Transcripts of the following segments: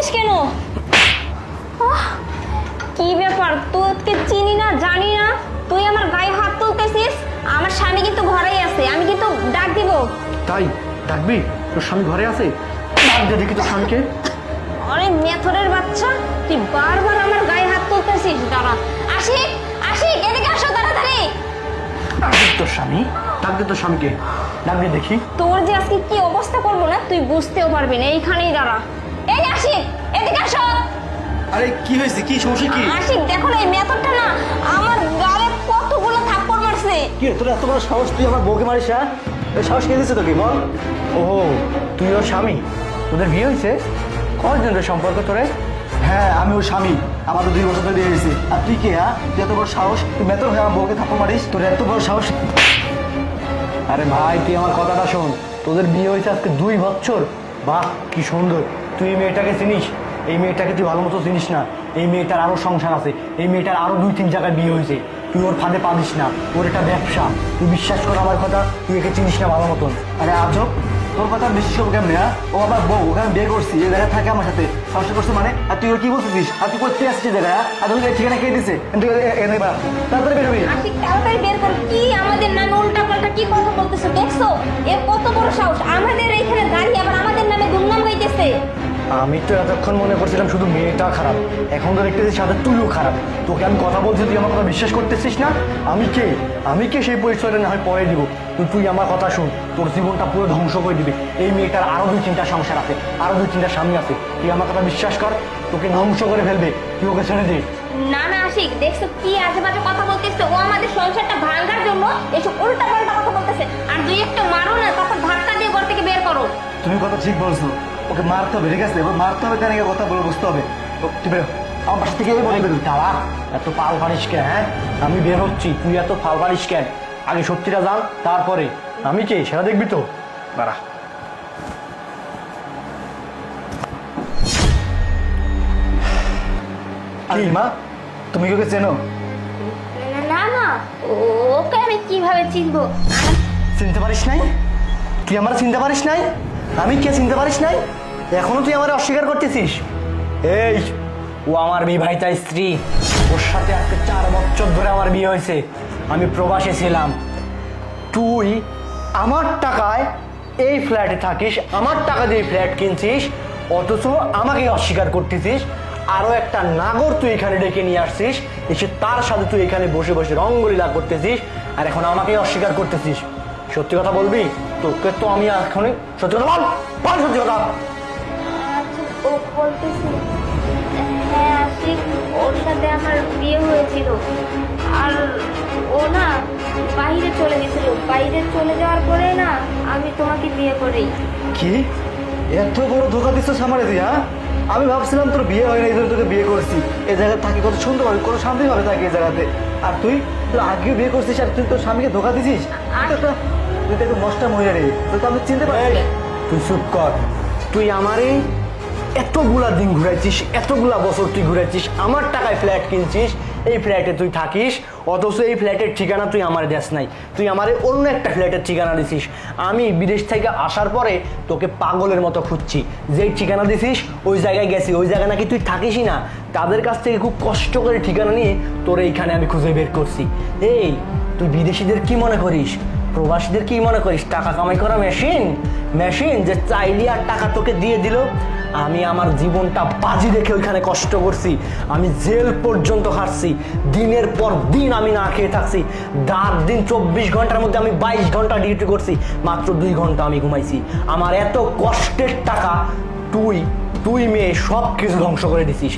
মারছিস কেন? কি ব্যাপার, তোকে চিনি না জানি না, তুই আমার গায়ে হাত তুলতেছিস? আমার স্বামী কিন্তু ঘরেই আছে, আমি কিন্তু ডাক দিব। তাই ডাকবি? তোর স্বামী ঘরে আছে, ডাক দে দেখি তোর স্বামীকে। আরে মেথরের বাচ্চা, তুই বারবার আমার গায়ে হাত তুলতেছিস। দাঁড়া, আশিক আশিক এদিকে আসো তাড়াতাড়ি। ডাক দে তোর স্বামী, ডাক দে তোর স্বামীকে, ডাক দে দেখি। তোর যে আজকে কি অবস্থা করবো না তুই বুঝতেও পারবি না। এইখানেই দাঁড়া। এই আশিক এদিকে আসো। আরে কি হয়েছে, কি সমস্যা কি? আশিক দেখো না, এই মেথরটা না আমার গালে কতগুলো থাপ্পড় মারছে। কি তোর এত বড় সাহস, তুই আমার বউকে মারিস? হ্যাঁ, এই সাহস কে দিচ্ছে তোকে বল? ওহো, তুই ওর স্বামী, তোদের বিয়ে হয়েছে? কতজনের সম্পর্ক তোরে? হ্যাঁ আমি ওর স্বামী, আমাদের 2 বছর ধরে বিয়ে হয়েছে। আর তুই কে? হ্যাঁ, তুই এত বড় সাহস, তুই মেতর হয়ে আমার বউকে থাপ্পড় মারিস? তোর এত বড় সাহস? আরে ভাই তুই আমার কথাটা শোন, তোদের বিয়ে হয়েছে আজকে 2 বছর। বাহ কি সুন্দর। তুই এই মেয়েটাকে চিনিস? এই মেয়েটাকে তুই ভালো মতো চিনিস না। এই মেয়েটার আরো সংসার আছে, এই মেয়েটার আরো 2-3 জায়গায় বিয়ে হয়েছে। তুই ওর ফাঁদে পা দিস না, ওর এটা ব্যবসা। তুই বিশ্বাস কর আমার কথা, তুই একে চিনিস না ভালো মতন। আরে আজব, তোর কথা বিশ্বাস করবো কেমনি? হ্যাঁ, ও আমার বউ, ওখানে বিয়ে করছি, এই জায়গায় থাকে আমার সাথে, সংসার করছে মানে। আর তুই ওর কি বলছিস? আর তুই করতে আসছিস জায়গায়? আর তুমি ঠিকানা কে দিছে? তাড়াতাড়ি বেরোবি। আশিক তাড়াতাড়ি বের কর। কি আমাদের নামে উল্টা পাল্টা কি কথা বলতেছো? দেখছো এর কত বড় সাহস? আমাদের এইখানে গাড়ি আবার আমাদের নামে দুর্নাম গাইতেছে। আমি তো এতক্ষণ মনে করছিলাম শুধু মেয়েটা খারাপ, এখন তো দেখতেছিস সাথে তুইও খারাপ। তোকে আমি কথা বলছি, তুই আমার কথা বিশ্বাস করতেছিস না? আমি কে সেই পরিচয়টা না হয় পরে দিব, তুই আমার কথা শুন। তোর জীবনটা পুরো ধ্বংস করে দিবে। এই মেয়েটার আরো 2-3টা সংসার আছে, আরো 2-3টা স্বামী আছে। তুই আমার কথা বিশ্বাস কর, তোকে ধ্বংস করে ফেলবে। তুই ওকে ছেড়ে দে। না না আশিক, দেখছো কি আজে বাজে কথা বলতেছে? ও আমাদের সংসারটা ভাঙার জন্য এসব উল্টা পাল্টা কথা বলতেছে। আর দুই একটা মারো না, তখন ধাক্কা দিয়ে ঘর থেকে বের করো। তুমি কথা ঠিক বলছো, ওকে মারতে হবে, ঠিক আছে? এবার মারতে হবে, কেন কথা বলে বুঝতে হবে। তুই বেরো আমার বাসা থেকে, বেরো। তারা এত পাল পারিস কেন? হ্যাঁ, আমি বের হচ্ছি, তুই এত পাল পারিস কেন? আগে সত্যিটা জান, তারপরে আমি কে সেটা দেখবি তো। দাঁড়া। কি মা, তুমি ওকে চেনো? না না, ওকে আমি কিভাবে চিনবো? চিনতে পারিস নাই? তুই আমার চিনতে পারিস নাই? আমি কে চিনতে পারিস নাই? এখনো তুই আমার অস্বীকার করতেছিস? এই, ও আমার বিবাহিতা স্ত্রী, ওর সাথে আজকে 4 বছর ধরে আমার বিয়ে হয়েছে। আমি প্রবাসে ছিলাম। তুই আমার টাকায় এই ফ্ল্যাটে থাকিস, আমার টাকা দিয়ে ফ্ল্যাট কিনছিস, অথচ আমাকে অস্বীকার করতেছিস। আরো একটা নাগর তুই এখানে ডেকে নিয়ে আসছিস, এসে তার সাথে তুই এখানে বসে বসে রঙ্গলীলা করতেছিস, আর এখন আমাকেই অস্বীকার করতেছিস। সত্যি কথা বলবি? তোকে তো আমি এখনই সত্যি কথা বল সত্যি কথা। ও বলতেছে হ্যাঁ আশিক, ওর সাথে আমার বিয়ে হয়েছিল। আর ও না বাইরে চলে গেছিল, বাইরে চলে যাওয়ার পরে না আমি তোমাকে বিয়ে করি। কি এত বড় ধোকা দিচ্ছিস আমারে তুই? হ্যাঁ, আমি ভাবছিলাম তোর বিয়ে হয় না, এই জন্য তোকে বিয়ে করছি। এই জায়গায় থাকি কত সুন্দর হবে, কত শান্তি ভাবে থাকি এই জায়গাতে। আর তুই আগেও বিয়ে করছিস, আর তুই তোর স্বামীকে ধোকা দিছিস। তুই তো একটু নষ্টা মহিলা রে, তুই তো আমি চিনতে পারছি। তুই চুপ কর। তুই আমারে এতগুলা দিন ঘুরাইছিস, এতগুলা বছর তুই ঘুরাইছিস, আমার টাকায় ফ্ল্যাট কিনছিস, এই ফ্ল্যাটে তুই থাকিস, অথচ এই ফ্ল্যাটের ঠিকানা তুই আমার দেশ নাই। তুই আমারে অন্য একটা ফ্ল্যাটের ঠিকানা দিছিস। আমি বিদেশ থেকে আসার পরে তোকে পাগলের মতো খুঁজছি। যেই ঠিকানা দিছিস ওই জায়গায় গেছি, ওই জায়গায় নাকি তুই থাকিসই না। তাদের কাছ থেকে খুব কষ্ট করে ঠিকানা নিয়ে তোর এইখানে আমি খুঁজে বের করছি। এই, তুই বিদেশিদের কি মনে করিস? প্রবাসীদের কি মনে করিস? টাকা কামাই করা মেশিন যে চাইলি আর টাকা তোকে দিয়ে দিল? আমি আমার জীবনটা বাজি রেখে ওইখানে কষ্ট করছি, আমি জেল পর্যন্ত হারছি, দিনের পর দিন আমি না খেয়ে থাকছি। রাত দিন 24 ঘন্টার মধ্যে আমি 22 ঘন্টা ডিউটি করছি, মাত্র 2 ঘন্টা আমি ঘুমাইছি। আমার এত কষ্টের টাকা তুই মেয়ে সব কিছু ধ্বংস করে দিছিস।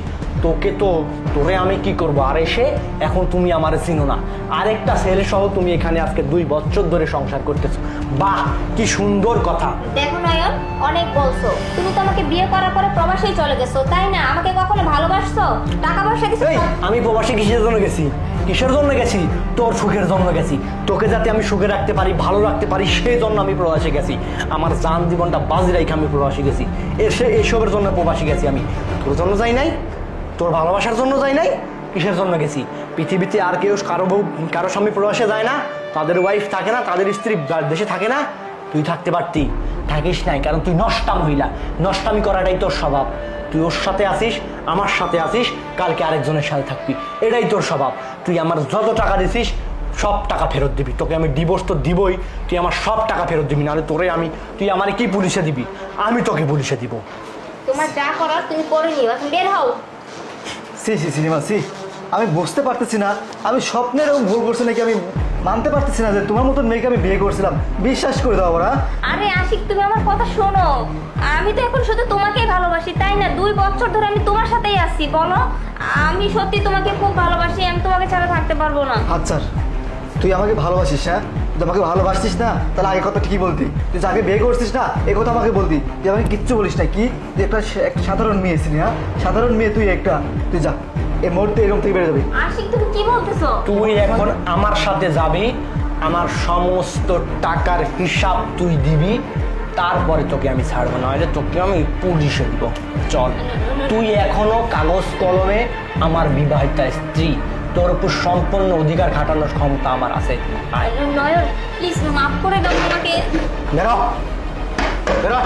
তোরে আমি কি করবো? আর এসে এখন তুমি আমারে চিনো না, আরেকটা ছেলে সহ তুমি এখানে আজকে 2 বছর ধরে সংসার করতেছো। বাহ কি সুন্দর কথা। দেখো নয়ন, অনেক বলছো, তুমি তো আমাকে বিয়ে করার পরে প্রবাসেই চলে গেছো, তাই না? আমাকে কখনো ভালোবাসছো? টাকা পয়সা কিছু? আমি প্রবাসে কিসের জন্য গেছি? কিসের জন্য গেছি? তোর সুখের জন্য গেছি। তোকে যাতে আমি সুখে রাখতে পারি, ভালো রাখতে পারি, সেই জন্য আমি প্রবাসে গেছি। আমার জান জীবনটা বাজি রেখে আমি প্রবাসে গেছি। এসবের জন্য প্রবাসে গেছি আমি। তোর জন্য যাই নাই, তোর ভালোবাসার জন্য যাই নাই। কিসের জন্য গেছি? পৃথিবীতে আর কেউ কারো স্বামী প্রবাসে যায় না? তাদের ওয়াইফ থাকে না, তাদের স্ত্রী দেশে থাকে না? তুই থাকতে পারতি, থাকিস নাই, কারণ তুই নষ্টা মহিলা। নষ্টামি করাটাই তোর স্বভাব। তুই ওর সাথে আসিস, আমার সাথে আসিস, কালকে আরেকজনের সাথে থাকবি, এটাই তোর স্বভাব। তুই আমার যত টাকা দিছিস সব টাকা ফেরত দিবি। তোকে আমি ডিভোর্স তো দিবই, তুই আমার সব টাকা ফেরত দিবি, নাহলে তোরে আমি, তুই আমার কি পুলিশে দিবি? আমি তোকে পুলিশে দিব। তোমার যা করার তুমি করে নিও, এখন বের হও। সিনেমা আমি বুঝতে পারতেছি না, আমি স্বপ্নে এরকম ভুল করছি নাকি, আমি মানতে পারতেছি না যে তোমার মতন মেয়েকে আমি বিয়ে করছিলাম। বিশ্বাস করে দাও ওরা। আরে আশিক, তুমি আমার কথা শোনো। আমি তো এখন শুধু তোমাকেই ভালোবাসি, তাই না? 2 বছর ধরে আমি তোমার সাথেই আছি। বলো, আমি সত্যি তোমাকে খুব ভালোবাসি, আমি তোমাকে ছাড়া থাকতে পারবো না। আচ্ছা, তুই আমাকে ভালোবাসিস? হ্যাঁ, তুই আমাকে ভালোবাসিস না, তাহলে আগে কথা ঠিকই বলতি। তুই আগে বিয়ে করছিস না, এই কথা আমাকে বলতি। তুই আমাকে কিচ্ছু বলিস না। কি তুই একটা সাধারণ মেয়ে ছিলি? হ্যাঁ, সাধারণ মেয়ে তুই একটা। তুই যা, এই মুহূর্তে এরকম থেকে বেড়ে যাবি। আশিক, তুমি কি বলতেছো? তুই এখন আমার সাথে যাবি, আমার সমস্ত টাকার হিসাব তুই দিবি, তারপরে তোকে আমি ছাড়বো, না হলে তোকে আমি পুলিশে দিব। চল, তুই এখনো কাগজ কলমে আমার বিবাহিতা স্ত্রী, তোর উপর সম্পূর্ণ অধিকার খাটানোর ক্ষমতা আমার আছে। আয়। নয়ন, প্লিজ মাফ করে দাও আমাকে। বেরো বেরো।